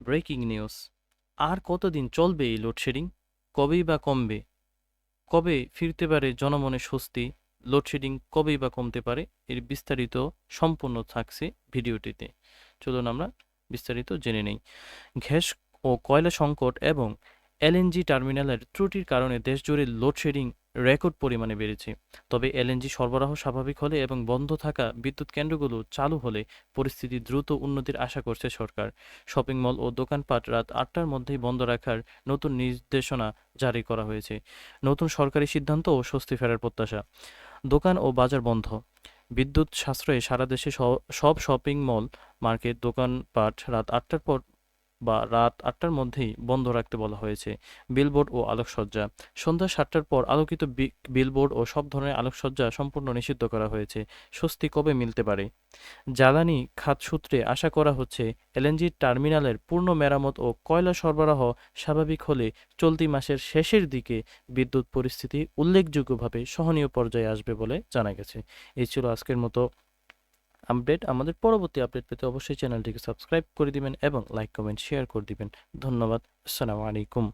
Breaking news. আর কতদিন চলবে এই লোডশেডিং? কবেই বা কমবে? কবে ফিরতে পারে জনমনে স্বস্তি? লোডশেডিং কবেই বা কমতে পারে? এর বিস্তারিত সম্পূর্ণ থাকছে ভিডিওটিতে। চলুন আমরা বিস্তারিত জেনে নেই। গ্যাস ও কয়লা সংকট এবং এলএনজি টার্মিনালের ত্রুটির কারণে দেশজুড়ে লোডশেডিং রেকর্ড পরিমাণে বেড়েছে। তবে এলএনজি সরবরাহ স্বাভাবিক হলে এবং বন্ধ থাকা বিদ্যুৎ কেন্দ্রগুলো চালু হলে পরিস্থিতি দ্রুত উন্নতির আশা করছে সরকার। শপিং মল ও দোকানপাট রাত ৮টার মধ্যেই বন্ধ রাখার নতুন নির্দেশনা জারি করা হয়েছে। নতুন সরকারি সিদ্ধান্ত ও স্বস্তি ফেরার প্রত্যাশা। দোকান ও বাজার বন্ধ। বিদ্যুৎ সাশ্রয়ে সারা দেশে সব শপিং মল, মার্কেট, দোকানপাট রাত ৮টার মধ্যেই বন্ধ রাখতে বলা হয়েছে। বিলবোর্ড ও আলোকসজ্জা। সন্ধ্যা ৭টার পর আলোকিত বিলবোর্ড ও সব ধরনের আলোকসজ্জা সম্পূর্ণ নিষিদ্ধ করা হয়েছে। স্বস্তি কবে মিলতে পারে? জ্বালানি খাত সূত্রে আশা করা হচ্ছে এলএনজি টার্মিনালের পূর্ণ মেরামত ও কয়লা সরবরাহ স্বাভাবিক হলে চলতি মাসের শেষের দিকে বিদ্যুৎ পরিস্থিতি উল্লেখযোগ্যভাবে সহনীয় পর্যায়ে আসবে বলে জানা গেছে। এই ছিল আজকের মতো আপডেট। আমাদের পরবর্তী আপডেট পেতে অবশ্যই চ্যানেলটিকে সাবস্ক্রাইব করে দিবেন এবং লাইক, কমেন্ট, শেয়ার করে দিবেন। ধন্যবাদ। আসসালামু আলাইকুম।